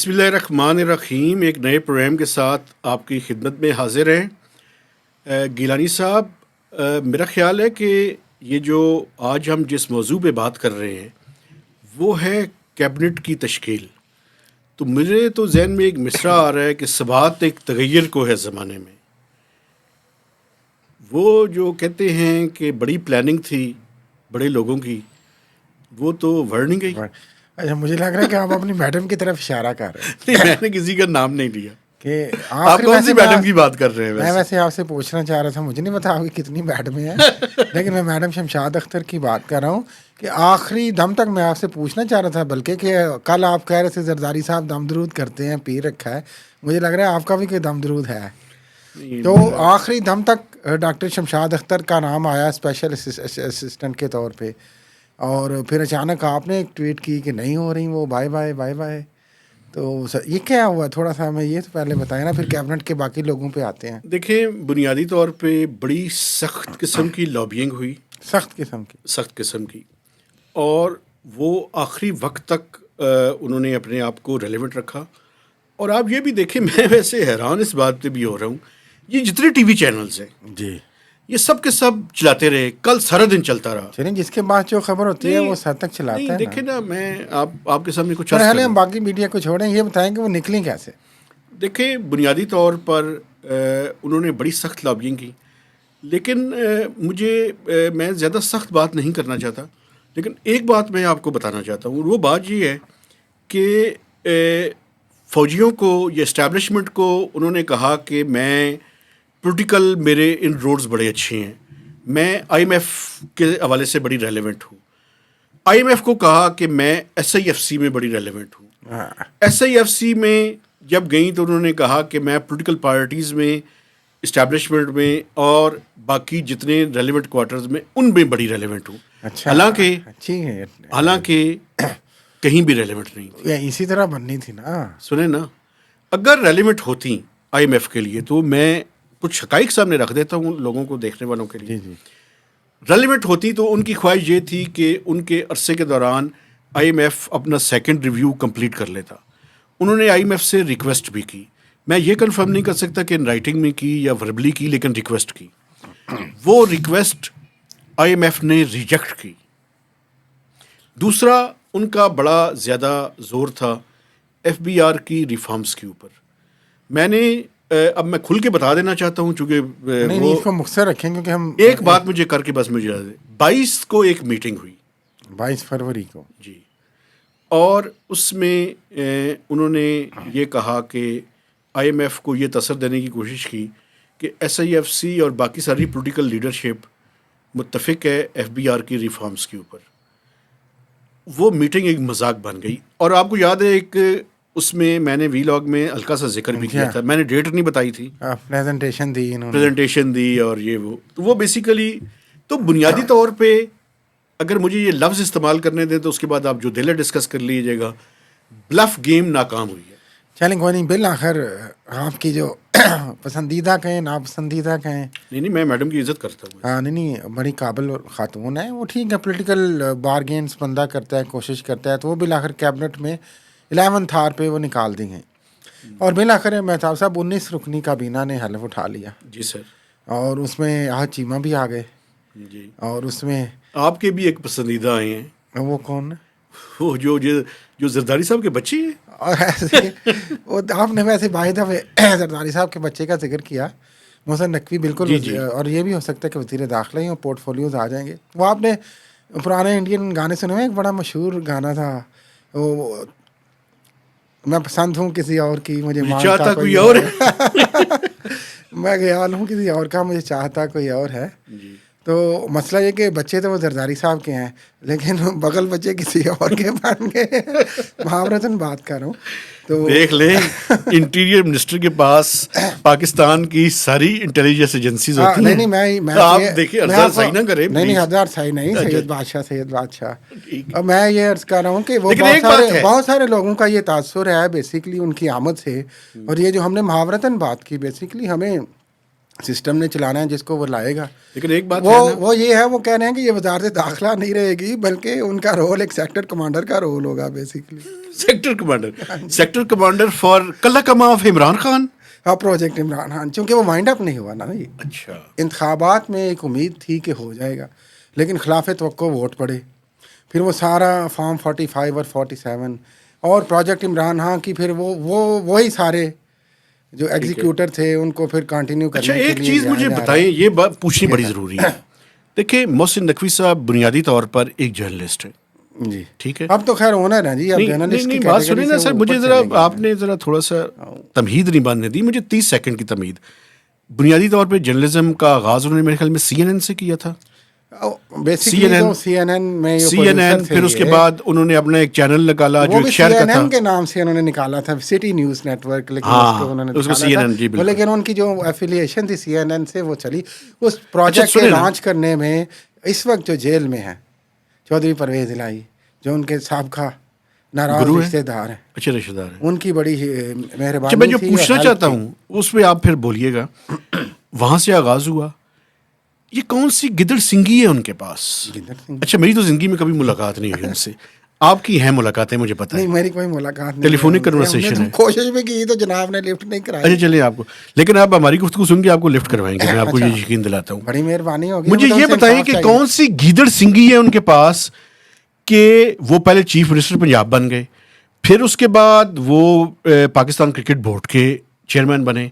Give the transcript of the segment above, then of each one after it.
بسم اللہ الرحمن الرحیم. ایک نئے پروگرام کے ساتھ آپ کی خدمت میں حاضر ہیں. گیلانی صاحب, میرا خیال ہے کہ یہ جو آج ہم جس موضوع پہ بات کر رہے ہیں وہ ہے کیبنٹ کی تشکیل. تو مجھے تو ذہن میں ایک مصرع آ رہا ہے کہ ثبات ایک تغیر کو ہے زمانے میں. وہ جو کہتے ہیں کہ بڑی پلاننگ تھی بڑے لوگوں کی, وہ تو ورڈ نہیں گئی. اچھا, مجھے لگ رہا ہے کہ آپ اپنی میڈم کی طرف اشارہ کر رہے ہیں. نہیں, میں نے کسی کا نام نہیں لیا. کہ آپ کون سی میڈم کی بات کر رہے ہیں؟ میں ویسے آپ سے پوچھنا چاہ رہا تھا, مجھے نہیں پتا آپ کی کتنی میڈمیں ہیں, لیکن میں میڈم شمشاد اختر کی بات کر رہا ہوں کہ آخری دم تک میں آپ سے پوچھنا چاہ رہا تھا, بلکہ کہ کل آپ کہہ رہے تھے زرداری صاحب دم درود کرتے ہیں, پی رکھا ہے, مجھے لگ رہا ہے آپ کا بھی کوئی دم درود ہے. تو آخری دم تک ڈاکٹر شمشاد اختر کا نام آیا اسپیشل اسسٹنٹ کے طور پہ, اور پھر اچانک آپ نے ایک ٹویٹ کی کہ نہیں ہو رہی وہ, بائے بائے بائے بائے. تو یہ کیا ہوا, تھوڑا سا ہمیں یہ تو پہلے بتائیں نا, پھر کیبنٹ کے باقی لوگوں پہ آتے ہیں. دیکھیں, بنیادی طور پہ بڑی سخت قسم کی لابینگ ہوئی, سخت قسم کی, اور وہ آخری وقت تک انہوں نے اپنے آپ کو ریلیونٹ رکھا. اور آپ یہ بھی دیکھیں, میں ویسے حیران اس بات پہ بھی ہو رہا ہوں, یہ جتنے ٹی وی چینلز ہیں جی یہ سب کے سب چلاتے رہے, کل سارا دن چلتا رہا. چلیے, جس کے بعد جو خبر ہوتی ہے وہ سر تک چلاتا ہے. دیکھیں نا, میں آپ کے سامنے کچھ ہم باقی میڈیا کو چھوڑیں, یہ بتائیں کہ وہ نکلیں کیسے. دیکھیں, بنیادی طور پر انہوں نے بڑی سخت لابینگ کی, لیکن میں زیادہ سخت بات نہیں کرنا چاہتا, لیکن ایک بات میں آپ کو بتانا چاہتا ہوں. وہ بات یہ ہے کہ فوجیوں کو یا اسٹیبلشمنٹ کو انہوں نے کہا کہ میں پولیٹیکل, میرے ان روڈز بڑے اچھے ہیں, میں آئی ایم ایف کے حوالے سے بڑی ریلیونٹ ہوں. آئی ایم ایف کو کہا کہ میں ایس آئی ایف سی میں بڑی ریلیونٹ ہوں. ایس آئی ایف سی میں جب گئیں تو انہوں نے کہا کہ میں پولیٹیکل پارٹیز میں, اسٹیبلشمنٹ میں اور باقی جتنے ریلیونٹ کوارٹرز میں ان میں بڑی ریلیونٹ ہوں. حالانکہ کہیں بھی ریلیونٹ نہیں تھی. اسی طرح بننی تھی نا. سنیں نا, اگر ریلیونٹ ہوتی آئی ایم ایف کے لیے تو میں کچھ حقائق سامنے رکھ دیتا ہوں لوگوں کو, دیکھنے والوں کے لیے. ریلیونٹ ہوتی تو ان کی خواہش یہ تھی کہ ان کے عرصے کے دوران آئی ایم ایف اپنا سیکنڈ ریویو کمپلیٹ کر لیتا. انہوں نے آئی ایم ایف سے ریکویسٹ بھی کی, میں یہ کنفرم نہیں کر سکتا کہ ان رائٹنگ میں کی یا وربلی کی, لیکن ریکویسٹ کی. وہ ریکویسٹ آئی ایم ایف نے ریجیکٹ کی. دوسرا, ان کا بڑا زیادہ زور تھا ایف بی آر کی ریفارمز کے اوپر. اب میں کھل کے بتا دینا چاہتا ہوں, چونکہ نہیں اس کو مختصر رکھیں کیونکہ ہم ایک بات مجھے کر کے بس مجھے یاد ہے. 22 کو ایک میٹنگ ہوئی, 22 فروری کو, جی, اور اس میں انہوں نے یہ کہا کہ آئی ایم ایف کو یہ تاثر دینے کی کوشش کی کہ ایس آئی ایف سی اور باقی ساری پولیٹیکل لیڈرشپ متفق ہے ایف بی آر کی ریفارمز کے اوپر. وہ میٹنگ ایک مذاق بن گئی. اور آپ کو یاد ہے ایک اس میں نے وی لاگ میں ہلکا سا ذکر بھی کیا تھا, میں نے ڈیٹ نہیں بتائی تھی, پریزنٹیشن دی اور یہ وہ بیسیکلی. تو بنیادی طور پہ اگر مجھے یہ لفظ استعمال کرنے دیں تو اس کے بعد آپ جو دل ہے ڈسکس کر لیجیے گا, بلف گیم ناکام ہوئی ہے. چلیں کوئی نہیں, بالآخر آپ کی جو پسندیدہ کہیں ناپسندیدہ کہیں, نہیں میں میڈم کی عزت کرتا ہوں. ہاں نہیں, بڑی قابل خاتون ہے وہ, ٹھیک ہے, پولیٹیکل بارگینس بندہ کرتا ہے, کوشش کرتا ہے, تو وہ بالآخر کیبنٹ میں 11 آر پہ وہ نکال دی گئیں. اور بالآخر مہتاب صاحب 19 رکنی کابینہ نے حلف اٹھا لیا. جی سر. اور اس میں آج چیمہ بھی آ گئے. جی. اور اس میں آپ کے بھی ایک پسندیدہ آئے ہیں. وہ کون ہے؟ وہ جو زرداری صاحب کے بچے ہیں. اور ایسے وہ آپ نے ویسے باہر دفعہ زرداری صاحب کے بچے کا ذکر کیا, محسن نقوی, بالکل. اور یہ بھی ہو سکتا ہے کہ وزیر داخلہ ہی اور پورٹ فولیوز آ جائیں گے. وہ آپ نے پرانے انڈین گانے سنے ہوئے, ایک بڑا مشہور گانا تھا وہ, میں پسند ہوں کسی اور کی, مجھے چاہتا کوئی اور ہے, میں خیال ہوں کسی اور کا, مجھے چاہتا کوئی اور ہے. تو مسئلہ یہ کہ بچے تو وہ زرداری صاحب کے ہیں, لیکن بغل بچے کسی اور کے بن گئے. محاورتاً بات کر رہا ہوں. تو دیکھ لیں, انٹیریئر منسٹر کے پاس پاکستان کی ساری انٹیلیجنس ایجنسیز ہوتی ہیں. نہیں آپ دیکھیں, ارزاد صحیح نہ کریں. نہیں ہزار صحیح نہیں, سید بادشاہ. اور میں یہ عرض کر رہا ہوں کہ وہ بہت سارے لوگوں کا یہ تاثر ہے بیسیکلی ان کی آمد سے. اور یہ جو ہم نے محاورتاً بات کی, بیسیکلی ہمیں سسٹم نے چلانا ہے جس کو وہ لائے گا. لیکن ایک بات ہے وہ یہ ہے، وہ کہہ رہے ہیں کہ یہ وزارت داخلہ نہیں رہے گی، بلکہ ان کا رول ایک سیکٹر کمانڈر کا رول ہوگا بیسیکلی. سیکٹر کمانڈر فار کلا کما آف عمران خان. ہاں، پروجیکٹ عمران خان، چونکہ وہ وائنڈ اپ نہیں ہوا نا. یہ اچھا، انتخابات میں ایک امید تھی کہ ہو جائے گا، لیکن خلاف توقع ووٹ پڑے. پھر وہ سارا فارم 45 اور 47 اور پروجیکٹ عمران خان کی، پھر وہی سارے جو ایگزیکیوٹر تھے ان کو پھر کنٹینیو کرنے کے لیے. اچھا، ایک چیز مجھے بتائیں، یہ بات پوچھنی بڑی ضروری ہے. دیکھیں، محسن نقوی صاحب بنیادی طور پر ایک جرنلسٹ ہے. جی ٹھیک ہے، اب تو خیر اونر ہیں جی. اب جرنلسٹ کی بات سنیں نا سر، مجھے ذرا آپ نے نے ذرا تھوڑا سا تمہید نہیں باندھنے دی، مجھے 30 سیکنڈ کی تمہید. بنیادی طور پہ جرنلزم کا آغاز انہوں نے میرے خیال میں CNN سے کیا تھا. بیسیکلی CNN میں CNN، پھر اس کے بعد انہوں نے اپنا ایک چینل نکالا جو ایک شہر کا تھا. CNN کے نام سے انہوں نے نکالا تھا، سٹی نیوز نیٹ ورک، لیکن اس کو CNN، جی بالکل. لیکن ان کی جو ایفیلیشن تھی CNN سے وہ چلی. اس پروجیکٹ کو لانچ کرنے میں اس وقت جو جیل میں ہیں چودھری پرویز الہی، جو ان کے سابقہ ناراض رشتے دار ہیں. اچھا، رشتے دار ہیں. ان کی بڑی مہربانی. میں جو پوچھنا چاہتا ہوں اس پہ آپ پھر بولیے گا. وہاں سے آغاز ہوا. یہ کون سی گدڑ سنگھی ہے ان کے پاس؟ اچھا، میری تو زندگی میں کبھی ملاقات نہیں ہوئی ان سے. آپ کی ہیں ملاقاتیں، مجھے پتہ ہے. نہیں، میری کوئی ملاقات نہیں. ٹیلی فونک کنورسیشن ہے. کوشش بھی کی تو جناب نے لفٹ نہیں کرائی. اچھا چلیے، آپ کو، لیکن آپ ہماری گفتگو سن کے آپ کو لفٹ کروائیں گے، میں آپ کو یہ یقین دلاتا ہوں. بڑی مہربانی ہوگی. مجھے یہ بتائیں کہ کون سی گیدڑ سنگھی ہے ان کے پاس کہ وہ پہلے چیف منسٹر پنجاب بن گئے، پھر اس کے بعد وہ پاکستان کرکٹ بورڈ کے چیئرمین بنے،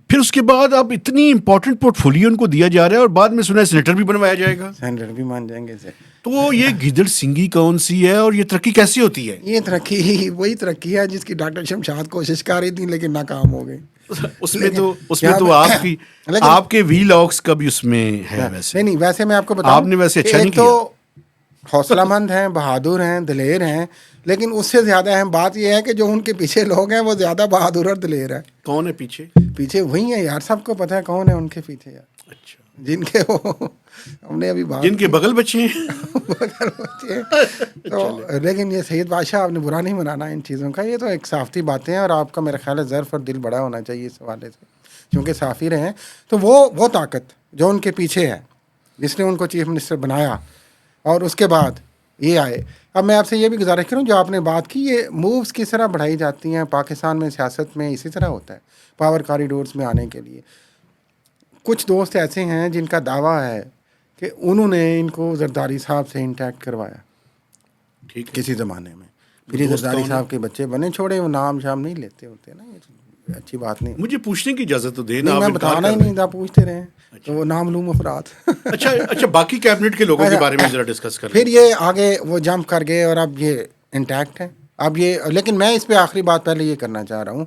پھر اس کے بعد اب اتنی امپورٹنٹ پورٹ فولیو ان کو دیا جا رہا ہے، اور بعد میں سنا ہے سینیٹر بھی بنوایا جائے گا. سینیٹر بھی مان جائیں گے سے. تو یہ گیدڑ سنگھی کون سی ہے اور یہ ترقی کیسی ہوتی ہے؟ یہ ترقی وہی ترقی ہے جس کی ڈاکٹر شمشاد کوشش کر رہی تھی لیکن ناکام ہو گئی. اس میں تو آپ کے وی لاگس کا بھی اس میں ہے. ویسے نہیں، ویسے میں آپ کو بتاؤں، آپ نے ویسے اچھا نہیں کیا. تو حوصلہ مند ہیں، بہادر ہیں، دلیر ہیں، لیکن اس سے زیادہ اہم بات یہ ہے کہ جو ان کے پیچھے لوگ ہیں وہ زیادہ بہادر اور دلیر ہیں. کون ہے پیچھے؟ پیچھے وہی ہیں یار، سب کو پتہ ہے کون ہے ان کے پیچھے یار. اچھا، جن کے وہ ہم نے ابھی بات، جن کے بغل بچے ہیں. بغل بچے تو. لیکن یہ سید بادشاہ، آپ نے برا نہیں منانا ان چیزوں کا، یہ تو ایک صافتی باتیں ہیں، اور آپ کا میرا خیال ہے ظرف اور دل بڑا ہونا چاہیے اس حوالے سے، چونکہ صافی رہے ہیں. تو وہ طاقت جو ان کے پیچھے ہے، جس نے ان کو چیف منسٹر بنایا، اور اس کے بعد یہ آئے. اب میں آپ سے یہ بھی گزارش کروں، جو آپ نے بات کی، یہ مووز کس طرح بڑھائی جاتی ہیں پاکستان میں، سیاست میں اسی طرح ہوتا ہے پاور کاریڈورز میں آنے کے لیے. کچھ دوست ایسے ہیں جن کا دعویٰ ہے کہ انہوں نے ان کو زرداری صاحب سے انٹیکٹ کروایا کسی زمانے میں. پھر یہ زرداری صاحب کے بچے بنے، چھوڑے، وہ نام شام نہیں لیتے ہوتے نا، اچھی بات نہیں. مجھے پوچھنے کی اجازت تو دے. میں بتانا ہی نہیں تھا، پوچھتے رہے تو وہ نامعلوم افراد. اچھا، باقی کیبنٹ کے لوگوں کے بارے میں ذرا ڈسکس کریں. پھر یہ آگے وہ جمپ کر گئے اور اب یہ انٹیکٹ ہے. اب یہ، لیکن میں اس پہ آخری بات پہلے یہ کرنا چاہ رہا ہوں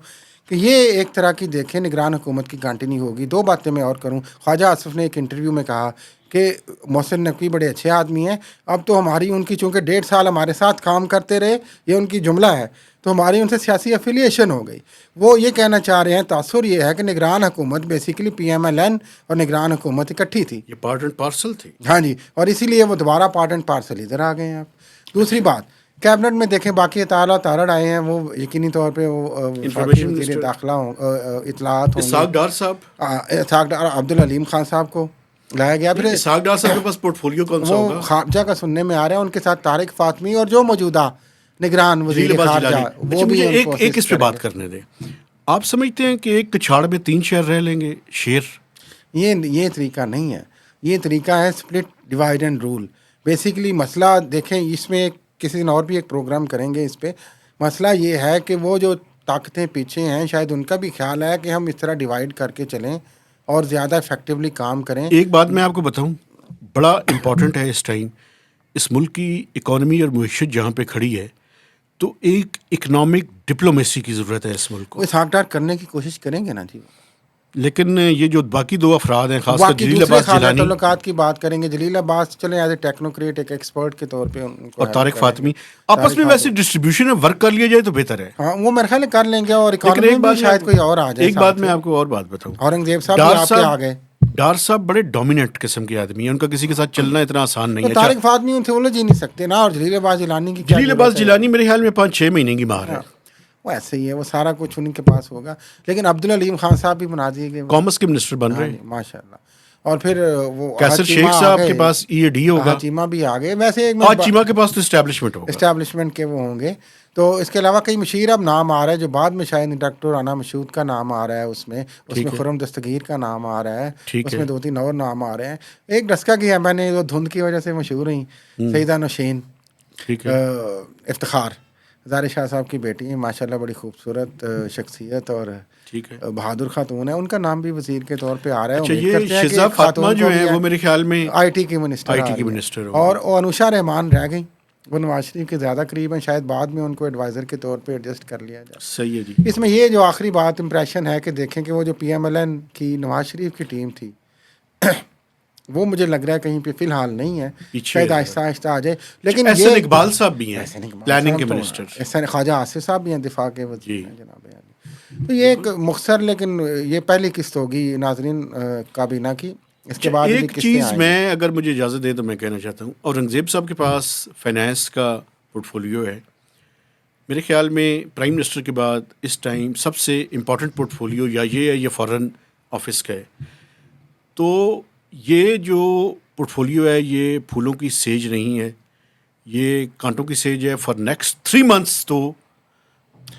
کہ یہ ایک طرح کی دیکھیں نگران حکومت کی کنٹینیو ہوگی. دو باتیں میں اور کروں. خواجہ آصف نے ایک انٹرویو میں کہا کہ محسن نقوی بڑے اچھے آدمی ہیں، اب تو ہماری ان کی، چونکہ 1.5 سال ہمارے ساتھ کام کرتے رہے، یہ ان کی جملہ ہے، تو ہماری ان سے سیاسی افیلیشن ہو گئی. وہ یہ کہنا چاہ رہے ہیں، تاثر یہ ہے کہ نگران حکومت بیسیکلی PMLN اور نگران حکومت اکٹھی تھی، یہ پارٹ اینڈ پارسل تھی. ہاں جی، اور اسی لیے وہ دوبارہ پارٹ اینڈ پارسل ادھر آ گئے ہیں. آپ دوسری بات، کیبنٹ میں دیکھیں باقی اطلاعات تارڑ آئے ہیں، وہ یقینی طور پہ وہ وزیر داخلہ اطلاعات ہوں اسحاق ڈار صاحب، اسحاق ڈار، عبدالعلیم خان صاحب کو لایا گیا. پھر اسحاق ڈار صاحب کے پاس پورٹ فولیو کون سا ہوگا؟ وہ خارجہ کا سننے میں آ رہا ہے، ان کے ساتھ طارق فاطمی اور جو موجودہ نگران وزیر خارجہ، وہ بھی ایک اس پہ بات کرنے دیں. آپ سمجھتے ہیں کہ ایک کچھاڑ میں 3 شہر رہ لیں گے شیر؟ یہ طریقہ نہیں ہے. یہ طریقہ ہے split divide and rule. Basically مسئلہ دیکھیں، اس میں کسی دن اور بھی ایک پروگرام کریں گے اس پہ. مسئلہ یہ ہے کہ وہ جو طاقتیں پیچھے ہیں، شاید ان کا بھی خیال ہے کہ ہم اس طرح ڈیوائڈ کر کے چلیں اور زیادہ افیکٹولی کام کریں. ایک بات میں آپ کو بتاؤں، بڑا امپورٹنٹ ہے اس ٹائم، اس ملک کی اکانومی اور معیشت جہاں پہ کھڑی ہے، تو ایک اکنامک ڈپلومیسی کی ضرورت ہے اس ملک کو. اسحاق ڈار کرنے کی کوشش کریں گے نا جی، لیکن یہ جو باقی 2 افراد ہیں، خاص کر جلیل عباس جیلانی، تعلقات کی بات کریں گے. جلیل عباس چلیں ایز اے ٹیکنوکریٹ، ایک ایکسپرٹ کے طور پہ ان کو، اور طارق فاطمی، آپس میں ویسے ڈسٹریبیوشن میں ورک کر لیا جائے تو بہتر ہے. ہاں، وہ میرے خیال کر لیں گے، اور اکانومی میں شاید کوئی اور آ جائے. ایک بات میں آپ کو اور بات بتاؤں، اورنگزیب صاحب بھی آپ کے آ گئے. ڈار صاحب بڑے ڈومیننٹ قسم کے آدمی ہیں، ان کا کسی کے ساتھ چلنا اتنا آسان نہیں ہے. طارق فاطمی ان سے الجھ ہی نہیں سکتے نا، اور جلیل عباس جیلانی کی، جلیل عباس جیلانی میرے خیال میں 5-6 مہینے کی مہار ہے. وہ ایسے ہی ہے، وہ سارا کچھ انہیں کے پاس ہوگا. لیکن عبدالعلیم خان صاحب بھی بنا دیے گئے کامرس کے منسٹر بن رہے ہیں. ماشاء اللہ. اور پھر وہ کیسر شیخ صاحب کے پاس EAD ہوگا. چیمہ بھی آ گئے. ویسے ایک چیمہ کے پاس تو اسٹیبلشمنٹ ہوگا، اسٹیبلشمنٹ کے وہ ہوں گے. تو اس کے علاوہ کئی مشیر اب نام آ رہا ہے جو بعد میں شاید ڈاکٹر رانا مشہود کا نام آ رہا ہے، اس میں خرم دستگیر کا نام آ رہا ہے، اس میں 2-3 اور نام آ رہے ہیں. ایک ڈسکا کی ہے میں نے، وہ دھند کی وجہ سے مشہور ہیں، سیدہ نوشین افتخار، زار شاہ صاحب کی بیٹی ہیں، ماشاء اللہ بڑی خوبصورت شخصیت اور بہادر خاتون ہے. ان کا نام بھی وزیر کے طور پہ آ رہا ہے. امید کرتے ہیں کہ فاطمہ جو ہیں وہ میرے خیال میں IT کی منسٹر اور انوشا رحمان رہ گئی. وہ نواز شریف کے زیادہ قریب ہیں، شاید بعد میں ان کو ایڈوائزر کے طور پہ ایڈجسٹ کر لیا جائے. صحیح ہے جی. اس میں یہ جو آخری بات امپریشن ہے کہ دیکھیں کہ وہ جو PMLN کی نواز شریف کی ٹیم تھی وہ مجھے لگ رہا ہے کہیں پہ فی الحال نہیں ہے، شاید آہستہ آہستہ آ جائے. لیکن احسن اقبال صاحب بھی ہیں، پلاننگ کے منسٹر. احسن خواجہ آصف صاحب بھی ہیں، دفاع کے وزیر ہیں جناب. تو یہ ایک مختصر لیکن یہ پہلی قسط ہوگی ناظرین کابینہ کی. اس کے بعد ایک چیز میں اگر مجھے اجازت دے تو میں کہنا چاہتا ہوں، اورنگزیب صاحب کے پاس فائنانس کا پورٹ فولیو ہے. میرے خیال میں پرائم منسٹر کے بعد اس ٹائم سب سے امپورٹنٹ پورٹ فولیو یا یہ ہے یا فارن آفس کا ہے. تو یہ جو پورٹ فولیو ہے یہ پھولوں کی سیج نہیں ہے، یہ کانٹوں کی سیج ہے. فار نیکسٹ 3 months تو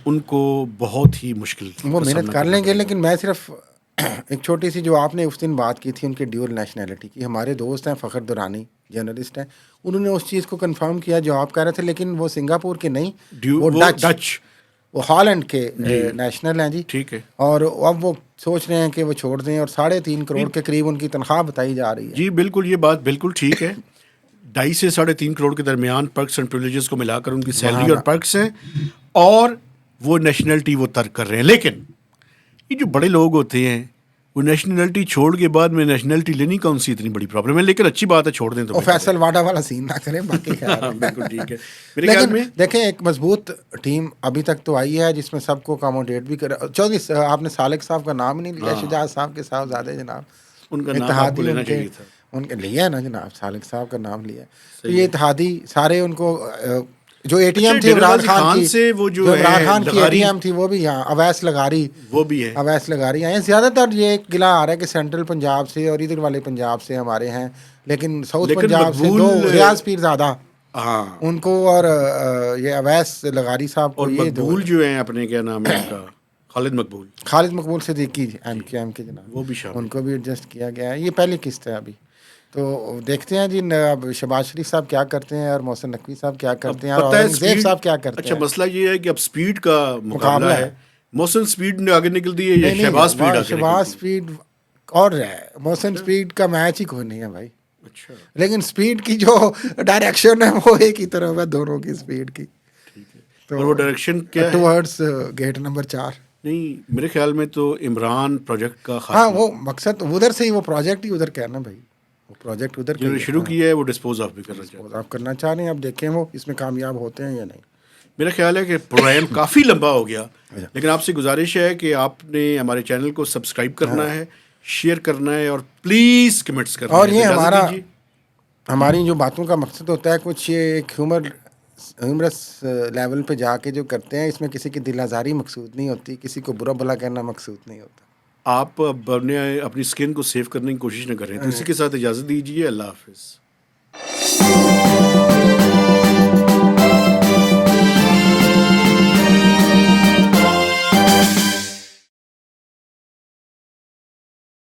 ان کو بہت ہی مشکل وہ محنت کر لیں گے. لیکن میں صرف ایک چھوٹی سی جو آپ نے اس دن بات کی تھی ان کے ڈیول نیشنلٹی کی، ہمارے دوست ہیں فخر دورانی جرنلسٹ ہیں، انہوں نے اس چیز کو کنفرم کیا جو آپ کہہ رہے تھے. لیکن وہ سنگاپور کے نہیں، وہ ڈچ، وہ ہالینڈ کے نیشنل ہیں جی. ٹھیک ہے. اور اب وہ سوچ رہے ہیں کہ وہ چھوڑ دیں، اور 3.5 کروڑ کے قریب ان کی تنخواہ بتائی جا رہی ہے. جی بالکل، یہ بات بالکل ٹھیک ہے. 2.5 سے 3.5 کروڑ کے درمیان پرکس اینڈ پریولیجز کو ملا کر ان کی سیلری اور پرکس ہیں، اور وہ نیشنلٹی وہ ترک کر رہے ہیں. لیکن یہ جو بڑے لوگ ہوتے ہیں وہ نیشنلٹی چھوڑ کے بعد میں نیشنلٹی لینی کون سی اتنی بڑی پرابلم ہے. لیکن اچھی بات ہے، چھوڑ دیں تو فیصل واڈا والا سین نہ کریں. باقی بالکل ٹھیک ہے. لیکن دیکھیں ایک مضبوط ٹیم ابھی تک تو آئی ہے جس میں سب کو اکاموڈیٹ بھی کرے. چودھری آپ نے سالک صاحب کا نام ہی نہیں لیا، شجاعت صاحب کے صاحبزادے جناب، ان کا نام آپ کو لینا چاہیے تھا. ان کے لیا نا جناب، سالک صاحب کا نام لیا. تو یہ اتحادی سارے ان کو جو ATM تھی عمران خان کی، وہ جو عمران خان کی ATM تھی وہ بھی یہاں اویس لغاری، وہ بھی ہے، اویس لغاری آئے. زیادہ تر یہ ایک گلا آ رہا ہے کہ سینٹرل پنجاب سے اور ادھر والے پنجاب سے ہمارے ہیں، لیکن ساؤتھ پنجاب سے 2 ریاض پیر زادہ ان کو، اور یہ اویس لغاری صاحب کو، یہ مقبول جو ہیں اپنے کیا نام ہے ان کا، خالد مقبول صدیقی MQM کے جناب، وہ بھی شامل، ان کو بھی ایڈجسٹ کیا گیا ہے. یہ پہلی قسط ہے ابھی. تو دیکھتے ہیں جی اب شہباز شریف صاحب کیا کرتے ہیں اور محسن نقوی صاحب کیا کرتے ہیں اور اورنگزیب صاحب کیا کرتے ہیں. اچھا مسئلہ یہ ہے کہ اب سپیڈ کا مقابلہ ہے. محسن سپیڈ نے آگے نکل دی ہے یا شہباز سپیڈ اور ہے. محسن سپیڈ کا میچ ہی کوئی نہیں ہے بھائی. اچھا، لیکن سپیڈ کی جو ڈائریکشن ہے وہ ایک ہی طرف ہے دونوں کی سپیڈ کی. تو وہ ڈائریکشن کیا ہے؟ Towards gate number 4. نہیں میرے خیال میں تو عمران پروجیکٹ کا ہاں وہ مقصد ادھر سے ہی، وہ پروجیکٹ ہی ادھر کہنا بھائی، وہ پروجیکٹ ادھر جو شروع کیا ہے وہ ڈسپوز آف بھی کرنا چاہ رہے ہیں. اب دیکھیں وہ اس میں کامیاب ہوتے ہیں یا نہیں. میرا خیال ہے کہ پروگرام کافی لمبا ہو گیا، لیکن آپ سے گزارش ہے کہ آپ نے ہمارے چینل کو سبسکرائب کرنا ہے، شیئر کرنا ہے اور پلیز کمنٹس کرنا ہے. اور یہ ہماری جو باتوں کا مقصد ہوتا ہے کچھ یہ ایک ہیومرس لیول پہ جا کے جو کرتے ہیں، اس میں کسی کی دل آزاری مقصود نہیں ہوتی، کسی کو برا بھلا کہنا مقصود نہیں ہوتا. آپ اپنی سکن کو سیو کرنے کی کوشش نہ کریں. تو اسی کے ساتھ اجازت دیجیے. اللہ حافظ.